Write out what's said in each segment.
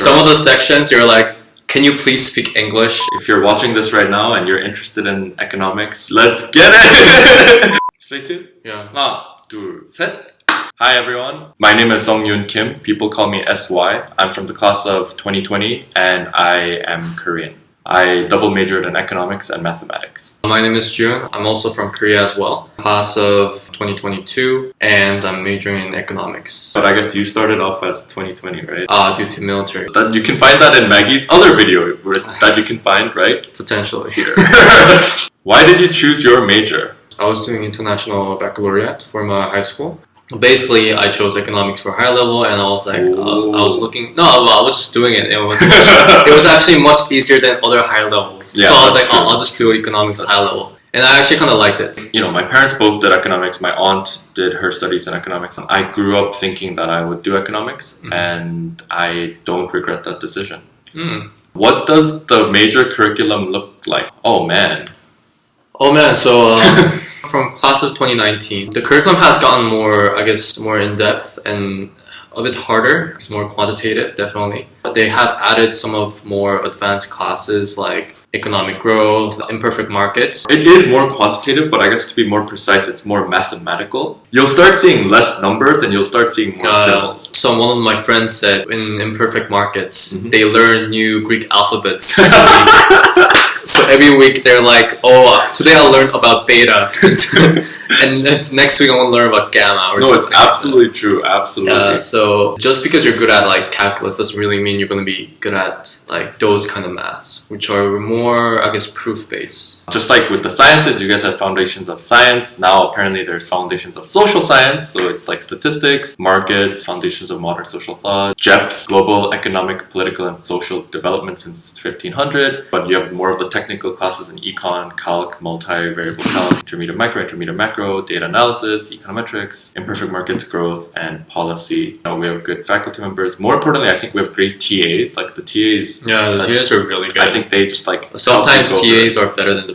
Some of the sections you're like, can you please speak English? If you're watching this right now and you're interested in economics, let's get it! Straight to? Yeah. 하나, 둘, 셋. Hi everyone, my name is Sung-Yoon Kim. People call me SY. I'm from the class of 2020 and I am Korean. I double majored in economics and mathematics. My name is Jun. I'm also from Korea as well. Class of 2022 and I'm majoring in economics. But I guess you started off as 2020, right? Due to military. You can find that in Maggie's other video that you can find, right? Potentially. Here. Why did you choose your major? I was doing international baccalaureate for my high school. Basically, I chose economics for high level, and I was like, I was looking. No, I was just doing it. It was actually much easier than other high levels. Yeah, so I was like, I'll just do economics high level, and I actually kind of liked it. You know, my parents both did economics. My aunt did her studies in economics. I grew up thinking that I would do economics, and I don't regret that decision. What does the major curriculum look like? Oh man. So from class of 2019, the curriculum has gotten more, I guess, more in-depth and a bit harder. It's more quantitative, definitely. But they have added some of more advanced classes like economic growth, imperfect markets. It is more quantitative, but I guess to be more precise, it's more mathematical. You'll start seeing less numbers and you'll start seeing more symbols. So one of my friends said in imperfect markets, they learn new Greek alphabets. So every week they're like, today I'll learn about beta, and next week I'll learn about gamma. Or no, it's absolutely true, absolutely. So just because you're good at like calculus doesn't really mean you're going to be good at like those kind of maths, which are more, I guess, proof-based. Just like with the sciences, you guys have foundations of science. Now apparently there's foundations of social science, so it's like statistics, markets, foundations of modern social thought, GEPS, global economic, political, and social development since 1500. But you have more of the technical classes in econ, calc, multivariable calc, intermediate macro, data analysis, econometrics, imperfect markets, growth, and policy. We have good faculty members. More importantly, I think we have great TAs. Like the TAs. Yeah, the TAs are really good. I think they just like sometimes TAs are better than the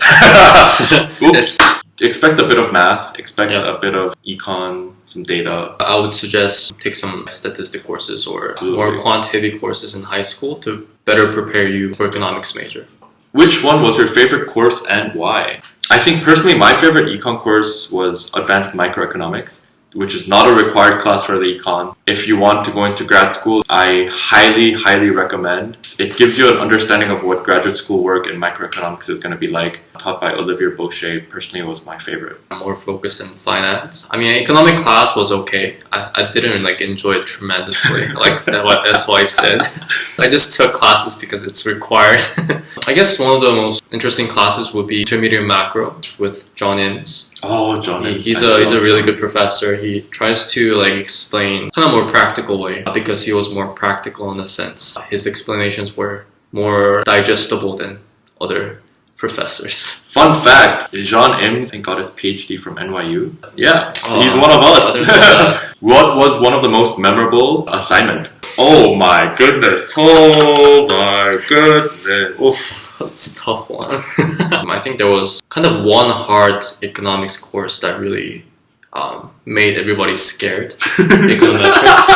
Oops. Expect a bit of math. Expect a bit of econ, some data. I would suggest take some statistic courses or more quantitative courses in high school to better prepare you for economics major. Which one was your favorite course and why? I think personally my favorite econ course was advanced microeconomics, which is not a required class for the econ. If you want to go into grad school, I highly recommend. It gives you an understanding of what graduate school work in microeconomics is going to be like. Taught by Olivier Boucher, personally was my favorite. I'm more focused in finance. I mean, economic class was okay. I didn't like enjoy it tremendously, like what SY said. I just took classes because it's required. I guess one of the most interesting classes would be intermediate macro with John Ims. Oh, John Ims. He's a really good professor. He tries to like explain kind of more practical way because he was more practical in a sense. His explanations were more digestible than other professors. Fun fact, John Ims got his PhD from NYU. Yeah, he's one of us. What was one of the most memorable assignment? Oh my goodness. Oof, that's a tough one. I think there was kind of one hard economics course that really made everybody scared. Econometrics.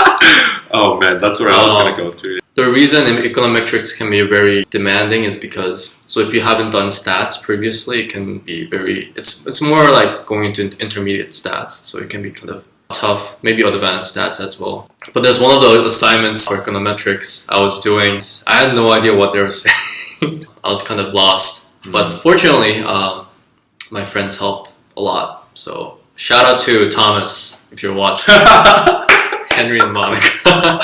Oh man, that's where I was going to go to. The reason econometrics can be very demanding is because, so if you haven't done stats previously, it can be it's more like going into intermediate stats, so it can be kind of tough, maybe advanced stats as well. But there's one of the assignments for econometrics I was doing, I had no idea what they were saying. I was kind of lost. But fortunately, my friends helped a lot. So shout out to Thomas, if you're watching. Henry and Monica.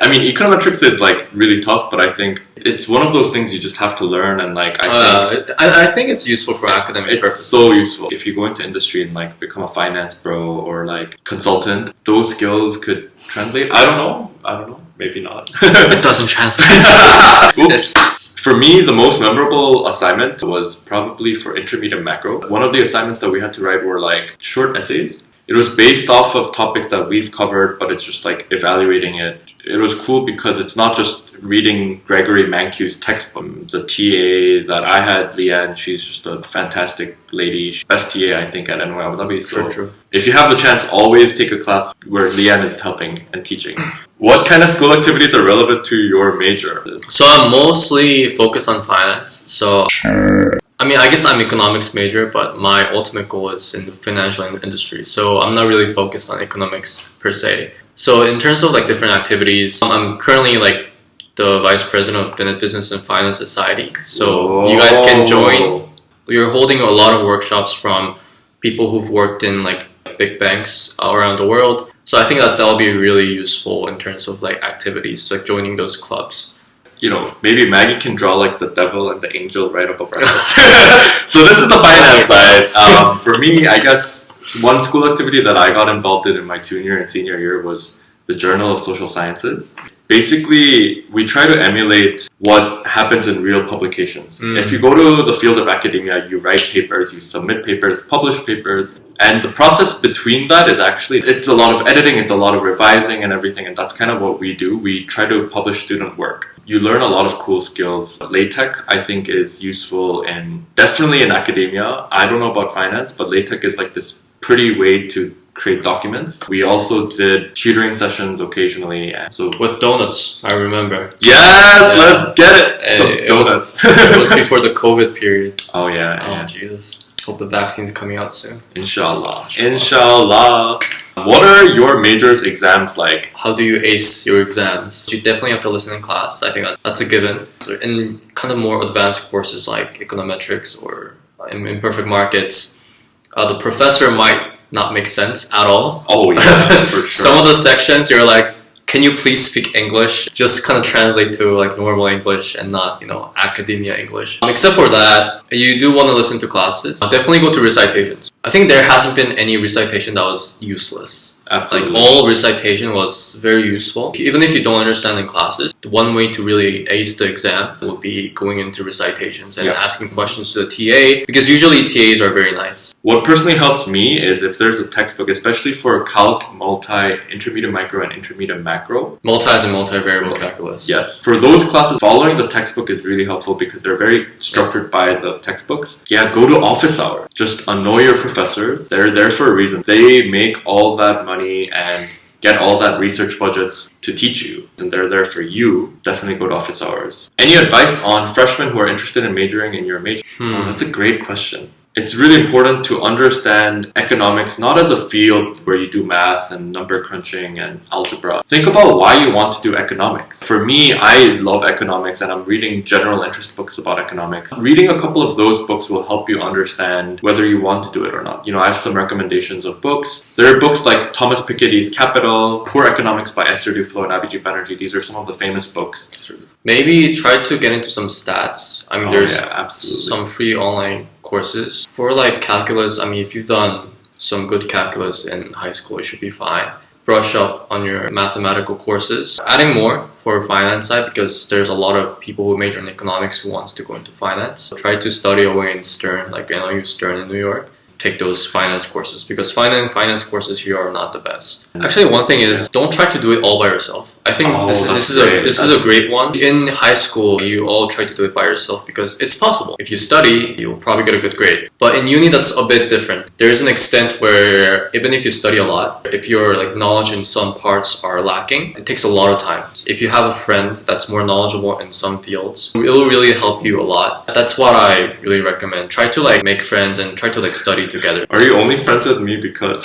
I mean, econometrics is like really tough, but I think it's one of those things you just have to learn, and like I think it's useful for academic purposes. It's so useful. If you go into industry and like become a finance bro or like consultant, those skills could translate. I don't know. Maybe not. It doesn't translate. Oops. For me, the most memorable assignment was probably for intermediate macro. One of the assignments that we had to write were like short essays. It was based off of topics that we've covered, but it's just like evaluating it. It was cool because it's not just reading Gregory Mankew's textbook. The TA that I had, Leanne, she's just a fantastic lady. Best TA, I think, at NYUAD. So true. If you have the chance, always take a class where Leanne is helping and teaching. What kind of school activities are relevant to your major? So I'm mostly focused on finance. So I mean, I guess I'm economics major, but my ultimate goal is in the financial industry. So I'm not really focused on economics per se. So in terms of like different activities, I'm currently like the vice president of Bennett Business and Finance Society. So you guys can join. We're holding a lot of workshops from people who've worked in like big banks around the world. So I think that that'll be really useful in terms of like activities, like joining those clubs. You know, maybe Maggie can draw like the devil and the angel right above our heads. So this is the finance side. For me, I guess one school activity that I got involved in my junior and senior year was the Journal of Social Sciences. Basically, we try to emulate what happens in real publications. If you go to the field of academia, you write papers, you submit papers, publish papers, and the process between that is actually, it's a lot of editing, it's a lot of revising and everything, and that's kind of what we do. We try to publish student work. You learn a lot of cool skills. LaTeX, I think, is useful definitely in academia. I don't know about finance, but LaTeX is like this pretty way to create documents. We also did tutoring sessions occasionally. So with donuts, I remember. Yes, let's get it. Some donuts. It was before the COVID period. Oh yeah. Oh Jesus. Hope the vaccine's coming out soon. Inshallah. Inshallah. What are your major's exams like? How do you ace your exams? You definitely have to listen in class. I think that's a given. So in kind of more advanced courses like econometrics or imperfect markets, the professor might not make sense at all. Oh yeah, for sure. Some of the sections you're like, can you please speak English? Just kind of translate to like normal English and not, academia English. Except for that, you do want to listen to classes. Definitely go to recitations. I think there hasn't been any recitation that was useless. Absolutely. Like all recitation was very useful. Even if you don't understand in classes, one way to really ace the exam would be going into recitations and asking questions to the TA, because usually TAs are very nice. What personally helps me is if there's a textbook, especially for calc, multi, intermediate micro, and intermediate macro. Multis and multivariable calculus. Yes. For those classes, following the textbook is really helpful because they're very structured by the textbooks. Yeah, go to office hours. Just annoy your professors. They're there for a reason. They make all that money and get all that research budgets to teach you, and they're there for you. Definitely go to office hours. Any advice on freshmen who are interested in majoring in your major? Oh, that's a great question. It's really important to understand economics not as a field where you do math and number crunching and algebra. Think about why you want to do economics. For me, I love economics and I'm reading general interest books about economics. Reading a couple of those books will help you understand whether you want to do it or not. I have some recommendations of books. There are books like Thomas Piketty's Capital, Poor Economics by Esther Duflo and Abhijit Banerjee. These are some of the famous books. Maybe try to get into some stats. I mean, there's absolutely. some free online courses. For like calculus, I mean, if you've done some good calculus in high school, it should be fine. Brush up on your mathematical courses. Adding more for finance side, because there's a lot of people who major in economics who wants to go into finance. Try to study away in Stern, like NYU Stern in New York. Take those finance courses, because finance courses here are not the best. Actually, one thing is don't try to do it all by yourself. I think this is a great one. In high school, you all try to do it by yourself because it's possible. If you study, you'll probably get a good grade. But in uni, that's a bit different. There is an extent where even if you study a lot, if your knowledge in some parts are lacking, it takes a lot of time. If you have a friend that's more knowledgeable in some fields, it will really help you a lot. That's what I really recommend. Try to make friends and try to study together. Are you only friends with me because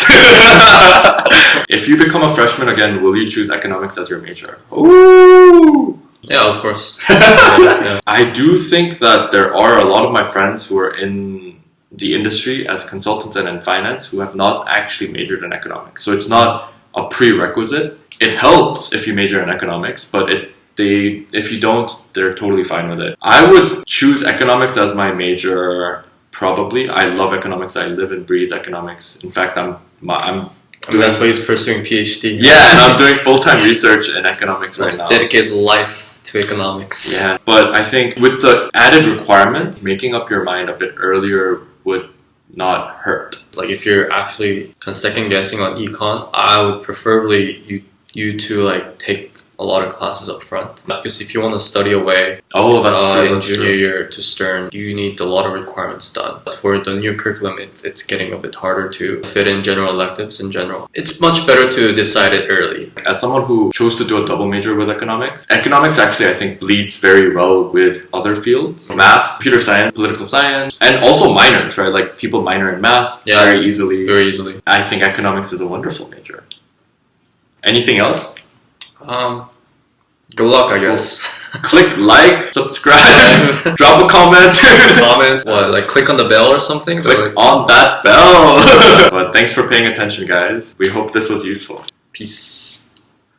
if you become a freshman again, will you choose economics as your major? Ooh! Yeah, of course. I do think that there are a lot of my friends who are in the industry as consultants and in finance who have not actually majored in economics. So it's not a prerequisite. It helps if you major in economics, but if you don't, they're totally fine with it. I would choose economics as my major. Probably. I love economics. I live and breathe economics. In fact, that's why he's pursuing PhD. Yeah, and I'm doing full-time research in economics right now. Dedicate his life to economics. Yeah, but I think with the added requirement, making up your mind a bit earlier would not hurt. If you're actually second guessing on econ, I would preferably you to take a lot of classes up front. Because if you want to study away Oh, that's true. in That's junior true. year to Stern, you need a lot of requirements done. But for the new curriculum, it's getting a bit harder to fit in general electives in general. It's much better to decide it early. As someone who chose to do a double major with economics actually I think bleeds very well with other fields. Math, computer science, political science, and also minors, right? Like people minor in math very easily. Very easily. I think economics is a wonderful major. Anything else? Good luck, I guess. Click like, subscribe, drop a comment. Comments. What, like click on the bell or something? Click on that bell. But thanks for paying attention, guys. We hope this was useful. Peace.